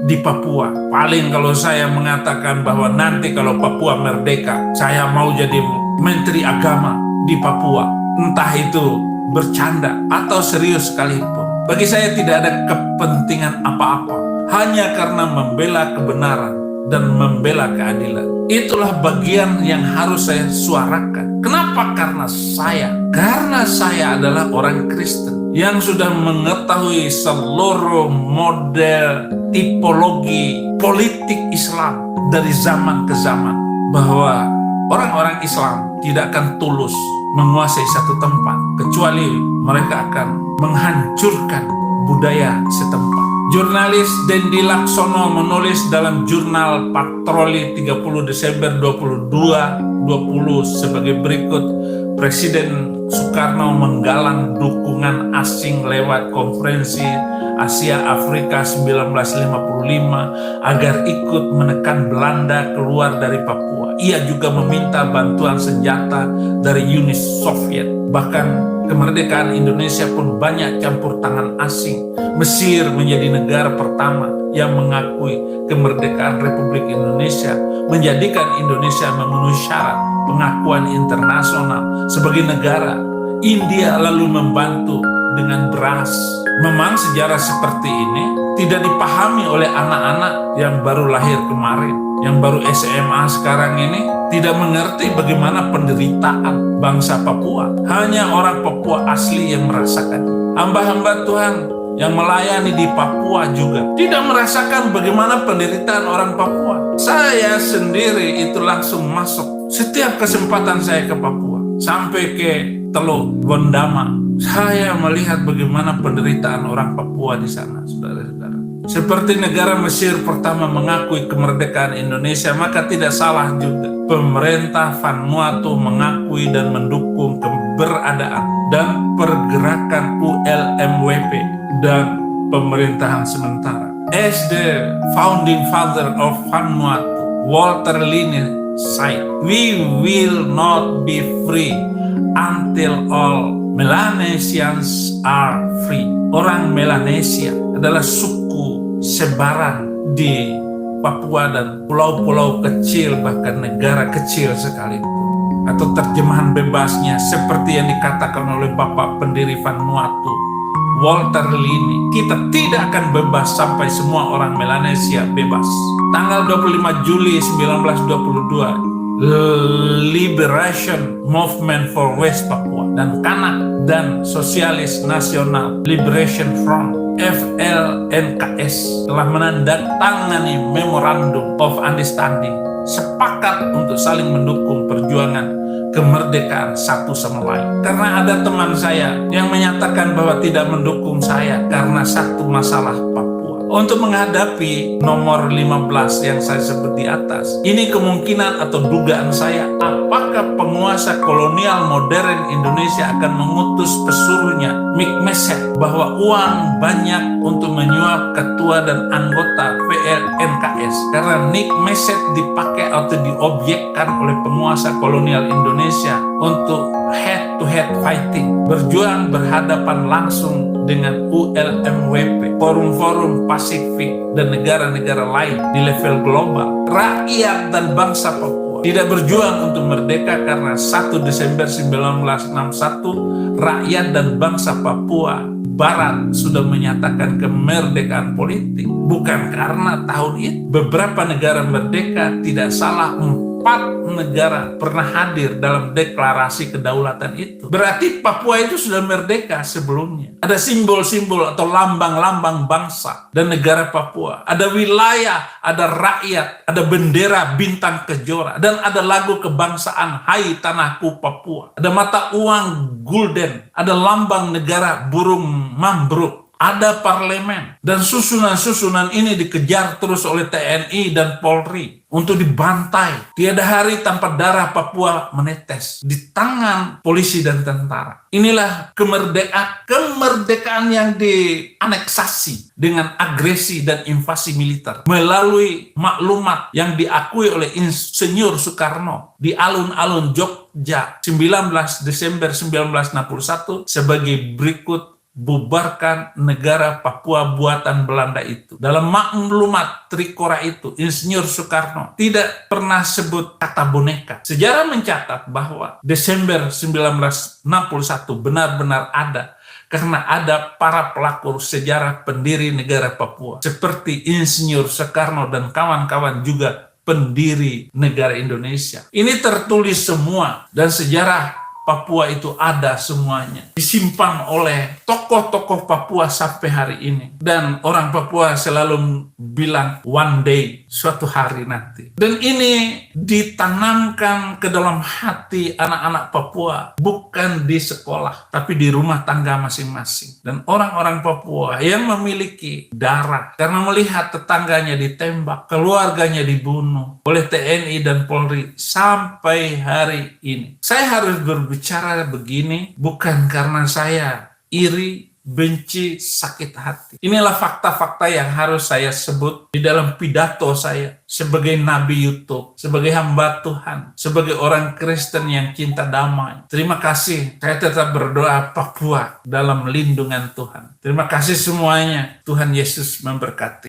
di Papua. Paling kalau saya mengatakan bahwa nanti kalau Papua merdeka, saya mau jadi Menteri Agama di Papua. Entah itu bercanda atau serius sekalipun. Bagi saya tidak ada kepentingan apa-apa. Hanya karena membela kebenaran dan membela keadilan. Itulah bagian yang harus saya suarakan. Kenapa? Karena saya adalah orang Kristen yang sudah mengetahui seluruh model tipologi politik Islam dari zaman ke zaman, bahwa orang-orang Islam tidak akan tulus menguasai satu tempat kecuali mereka akan menghancurkan budaya setempat. Jurnalis Dendi Laksono menulis dalam jurnal Patroli 30 Desember 2020 sebagai berikut. Presiden Soekarno menggalang dukungan asing lewat Konferensi Asia Afrika 1955 agar ikut menekan Belanda keluar dari Papua. Ia juga meminta bantuan senjata dari Uni Soviet. Bahkan kemerdekaan Indonesia pun banyak campur tangan asing. Mesir menjadi negara pertama yang mengakui kemerdekaan Republik Indonesia, menjadikan Indonesia memenuhi syarat pengakuan internasional sebagai negara. India lalu membantu dengan beras. Memang sejarah seperti ini tidak dipahami oleh anak-anak yang baru lahir kemarin, yang baru SMA sekarang ini, tidak mengerti bagaimana penderitaan bangsa Papua. Hanya orang Papua asli yang merasakan. Hamba-hamba Tuhan yang melayani di Papua juga tidak merasakan bagaimana penderitaan orang Papua. Saya sendiri itu langsung masuk setiap kesempatan saya ke Papua, sampai ke Teluk Gondama. Saya melihat bagaimana penderitaan orang Papua di sana, saudara-saudara. Seperti negara Mesir pertama mengakui kemerdekaan Indonesia, maka tidak salah juga pemerintah Vanuatu mengakui dan mendukung keberadaan dan pergerakan ULMWP dan pemerintahan sementara. As the founding father of Vanuatu, Walter Linney said, "We will not be free until all Melanesians are free." Orang Melanesia adalah suku sebaran di Papua dan pulau-pulau kecil, bahkan negara kecil sekalipun. Atau terjemahan bebasnya seperti yang dikatakan oleh Bapak pendiri Vanuatu, Walter Linney, kita tidak akan bebas sampai semua orang Melanesia bebas. Tanggal 25 Juli 1922, Liberation Movement for West Papua dan Kanak dan Sosialis Nasional Liberation Front FLNKS telah menandatangani Memorandum of Understanding, sepakat untuk saling mendukung perjuangan kemerdekaan satu sama lain. Karena ada teman saya yang menyatakan bahwa tidak mendukung saya karena satu masalah Papua. Untuk menghadapi nomor 15 yang saya sebut di atas, ini kemungkinan atau dugaan saya, apakah penguasa kolonial modern Indonesia akan mengutus pesuruhnya Mikmeset bahwa uang banyak untuk menyuap ketua dan anggota PLNKS, karena Mikmeset dipakai atau diobjekkan oleh penguasa kolonial Indonesia untuk head-to-head fighting, berjuang berhadapan langsung dengan ULMWP, forum-forum Pasifik dan negara-negara lain di level global. Rakyat dan bangsa Papua tidak berjuang untuk merdeka karena 1 Desember 1961 rakyat dan bangsa Papua Barat sudah menyatakan kemerdekaan politik. Bukan karena tahun itu beberapa negara merdeka, tidak salah, 4 negara pernah hadir dalam deklarasi kedaulatan itu. Berarti Papua itu sudah merdeka sebelumnya. Ada simbol-simbol atau lambang-lambang bangsa dan negara Papua. Ada wilayah, ada rakyat, ada bendera bintang kejora, dan ada lagu kebangsaan Hai Tanahku Papua. Ada mata uang gulden, ada lambang negara burung mambruk. Ada parlemen, dan susunan-susunan ini dikejar terus oleh TNI dan Polri untuk dibantai. Tiada hari tanpa darah Papua menetes di tangan polisi dan tentara. Inilah kemerdekaan yang dianeksasi dengan agresi dan invasi militer melalui maklumat yang diakui oleh Insinyur Soekarno di alun-alun Jogja 19 Desember 1961 sebagai berikut bubarkan negara Papua buatan Belanda itu. Dalam maklumat Trikora itu, Insinyur Soekarno tidak pernah sebut kata boneka. Sejarah mencatat bahwa Desember 1961 benar-benar ada, karena ada para pelaku sejarah pendiri negara Papua seperti Insinyur Soekarno dan kawan-kawan juga pendiri negara Indonesia. Ini tertulis semua dan sejarah Papua itu ada semuanya. Disimpan oleh tokoh-tokoh Papua sampai hari ini. Dan orang Papua selalu bilang one day, suatu hari nanti. Dan ini ditanamkan ke dalam hati anak-anak Papua. Bukan di sekolah, tapi di rumah tangga masing-masing. Dan orang-orang Papua yang memiliki darah, karena melihat tetangganya ditembak, keluarganya dibunuh oleh TNI dan Polri sampai hari ini. Saya harus berbicara begini bukan karena saya iri, benci, sakit hati. Inilah fakta-fakta yang harus saya sebut di dalam pidato saya sebagai Nabi YouTube, sebagai hamba Tuhan, sebagai orang Kristen yang cinta damai. Terima kasih. Saya tetap berdoa Papua dalam lindungan Tuhan. Terima kasih semuanya. Tuhan Yesus memberkati.